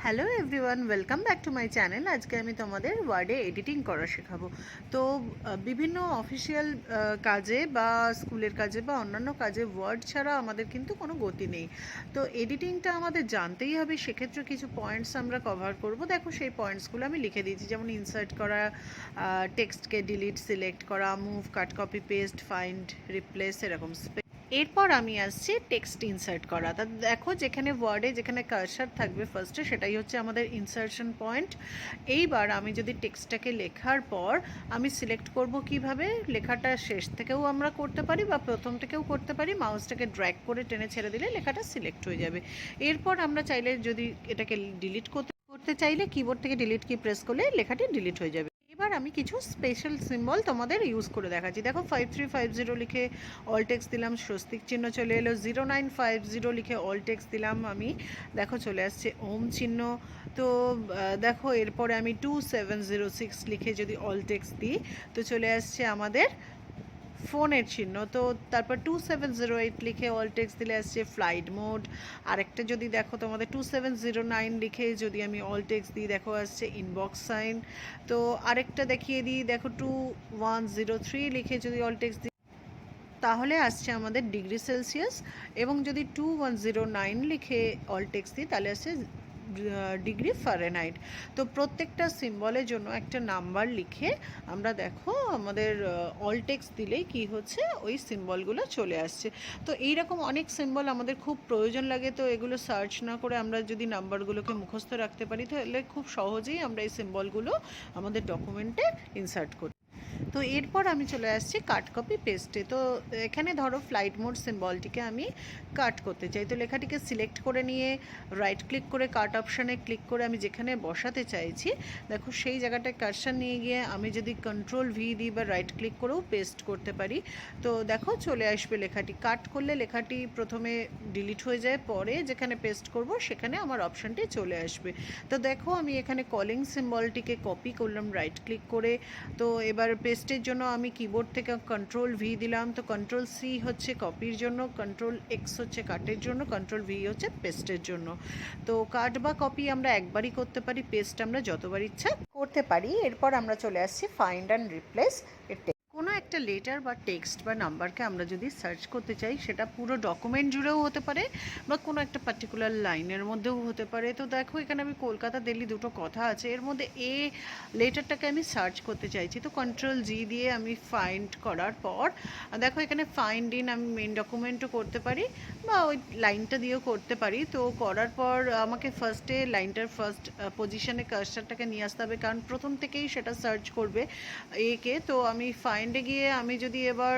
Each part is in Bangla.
Hello everyone, welcome back to my channel. আজকে আমি তোমাদের ওয়ার্ডে এডিটিং করা শেখাবো। তো বিভিন্ন অফিসিয়াল কাজে বা স্কুলের কাজে বা অন্যান্য কাজে ওয়ার্ড ছাড়া আমাদের কিন্তু কোনো গতি নেই। তো এডিটিংটা আমাদের জানতেই হবে, সেক্ষেত্রে কিছু পয়েন্টস আমরা কভার করব। দেখো সেই পয়েন্টসগুলো আমি লিখে দিয়েছি, যেমন ইনসার্ট করা, টেক্সটকে ডিলিট সিলেক্ট করা, মুভ, কাট, কপি, পেস্ট, ফাইন্ড, রিপ্লেস, এরকম। এরপর আমি আসছি টেক্সট ইনসার্ট করা। তা দেখো, যেখানে ওয়ার্ডে যেখানে কার্সার থাকবে ফার্স্টে, সেটাই হচ্ছে আমাদের ইনসার্শন পয়েন্ট। এইবার আমি যদি টেক্সটটাকে লেখার পর আমি সিলেক্ট করব কিভাবে, লেখাটা শেষ থেকেও আমরা করতে পারি বা প্রথম থেকেও করতে পারি। মাউসটাকে ড্র্যাগ করে টেনে ছেড়ে দিলে লেখাটা সিলেক্ট হয়ে যাবে। এরপর আমরা চাইলে যদি এটাকে ডিলিট করতে চাইলে কিবোর্ড থেকে ডিলিট কি প্রেস করলে লেখাটি ডিলিট হয়ে যাবে। এবার আমি কিছু স্পেশাল সিম্বল তোমাদের ইউজ করে দেখাচ্ছি। দেখো, 5350 লিখে অল টেক্সট দিলাম, স্বস্তিক চিহ্ন চলে এলো। 0950 লিখে অল টেক্সট দিলাম আমি, দেখো চলে আসছে ওম চিহ্ন। তো দেখো, এরপরে আমি 2706 লিখে যদি অল টেক্সট দিই তো চলে আসছে আমাদের ফোনের চিহ্ন। তো তারপর 2708 লিখে অল টেক্সট দিলে আসছে ফ্লাইট মোড। আরেকটা যদি দেখো তোমাদের 2709 লিখে যদি আমি অল টেক্সট দিই, দেখো আসছে ইনবক্স সাইন। তো আরেকটা দেখিয়ে দিই, দেখো 2103 লিখে যদি অল টেক্সট দিই তাহলে আসছে আমাদের ডিগ্রি সেলসিয়াস। এবং যদি 2109 লিখে অল টেক্সট দিই তাহলে আসছে ডিগ্রি ফারেনহাইট। তো প্রত্যেকটা সিম্বলের জন্য একটা নাম্বার লিখে আমরা দেখো আমাদের অল টেক্সট দিলেই কি হচ্ছে, ওই সিম্বলগুলো চলে আসছে। তো এইরকম অনেক সিম্বল আমাদের খুব প্রয়োজন লাগে। তো এগুলো সার্চ না করে আমরা যদি নাম্বারগুলোকে মুখস্থ রাখতে পারি তাহলে খুব সহজেই আমরা এই সিম্বলগুলো আমাদের ডকুমেন্টে ইনসার্ট করি। তো এরপর আমি চলে আসছি কাট, কপি, পেস্টে। তো এখানে ধরো ফ্লাইট মোড সিম্বলটিকে আমি কাট করতে চাই। তো লেখাটিকে সিলেক্ট করে নিয়ে রাইট ক্লিক করে কাট অপশানে ক্লিক করে আমি যেখানে বসাতে চাইছি, দেখো সেই জায়গাটায় কার্সার নিয়ে গিয়ে আমি যদি কন্ট্রোল ভি দিই বা রাইট ক্লিক করেও পেস্ট করতে পারি, তো দেখো চলে আসবে লেখাটি। কাট করলে লেখাটি প্রথমে ডিলিট হয়ে যায়, পরে যেখানে পেস্ট করব সেখানে আমার অপশানটি চলে আসবে। তো দেখো, আমি এখানে কলিং সিম্বলটিকে কপি করলাম রাইট ক্লিক করে। তো এবার পেস্টের জন্য আমি কিবোর্ড থেকে কন্ট্রোল ভি দিলাম। তো কন্ট্রোল সি হচ্ছে কপির জন্য, কন্ট্রোল এক্স হচ্ছে কাটের জন্য, কন্ট্রোল ভি হচ্ছে পেস্টের জন্য। তো কাট বা কপি আমরা একবারই করতে পারি, পেস্ট আমরা যতবার ইচ্ছা করতে পারি। এরপর আমরা চলে আসছি ফাইন্ড অ্যান্ড রিপ্লেস। কোনো একটা লেটার বা টেক্সট বা নাম্বারকে আমরা যদি সার্চ করতে চাই, সেটা পুরো ডকুমেন্ট জুড়েও হতে পারে বা কোনো একটা পার্টিকুলার লাইনের মধ্যেও হতে পারে। তো দেখো, এখানে আমি কলকাতা দিল্লি দুটো কথা আছে, এর মধ্যে এ লেটারটাকে আমি সার্চ করতে চাইছি। তো কন্ট্রোল জি দিয়ে আমি ফাইন্ড করার পর দেখো এখানে ফাইন্ড ইন আমি মেন ডকুমেন্টও করতে পারি বা ওই লাইনটা দিয়েও করতে পারি। তো করার পর আমাকে ফার্স্টে লাইনটার ফার্স্ট পজিশনে কার্সারটাকে নিয়ে আসতে হবে, কারণ প্রথম থেকেই সেটা সার্চ করবে একে। তো আমি ফাইন্ডে গিয়ে আমি যদি এবার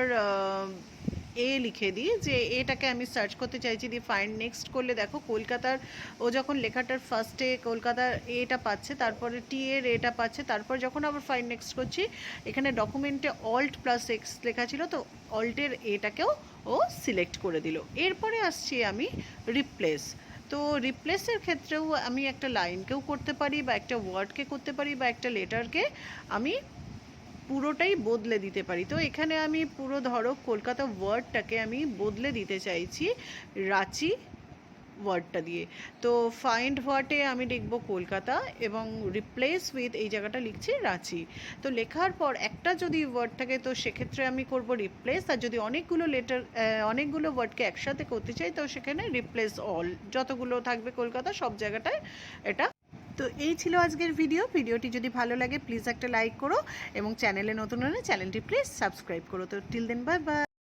এ লিখে দিই, যে এটাকে আমি সার্চ করতে চাইছি, দিয়ে ফাইন্ড নেক্সট করলে দেখো কলকাতার ও যখন লেখাটার ফার্স্টে কলকাতার এটা পাচ্ছে, তারপরে টি এর এটা পাচ্ছে, তারপর যখন আবার ফাইন্ড নেক্সট করছি এখানে ডকুমেন্টে অল্ট প্লাস এক্স লেখা ছিল, তো অল্টের এটাকেও ও সিলেক্ট করে দিল। এরপরে আসছি আমি রিপ্লেস। তো রিপ্লেসের ক্ষেত্রেও আমি একটা লাইনকেও করতে পারি বা একটা ওয়ার্ডকে করতে পারি বা একটা লেটারকে আমি পুরোটাই বদলে দিতে পারি। তো এখানে আমি পুরো ধরো কলকাতা ওয়ার্ডটাকে আমি বদলে দিতে চাইছি রাঁচি ওয়ার্ডটা দিয়ে। তো ফাইন্ড ওয়ার্ডে আমি লিখব কলকাতা এবং রিপ্লেস উইথ এই জায়গাটা লিখছি রাঁচি। তো লেখার পর একটা যদি ওয়ার্ড থাকে তো সেক্ষেত্রে আমি করব রিপ্লেস, আর যদি অনেকগুলো ওয়ার্ডকে একসাথে করতে চাই তো সেখানে রিপ্লেস অল, যতগুলো থাকবে কলকাতা সব জায়গাটায় এটা। তো এই ছিল আজকের ভিডিওটি যদি ভালো লাগে প্লিজ একটা লাইক করো এবং চ্যানেলে নতুন হলে চ্যানেলটি প্লিজ সাবস্ক্রাইব করো। তো টিল দেন, বাই বাই।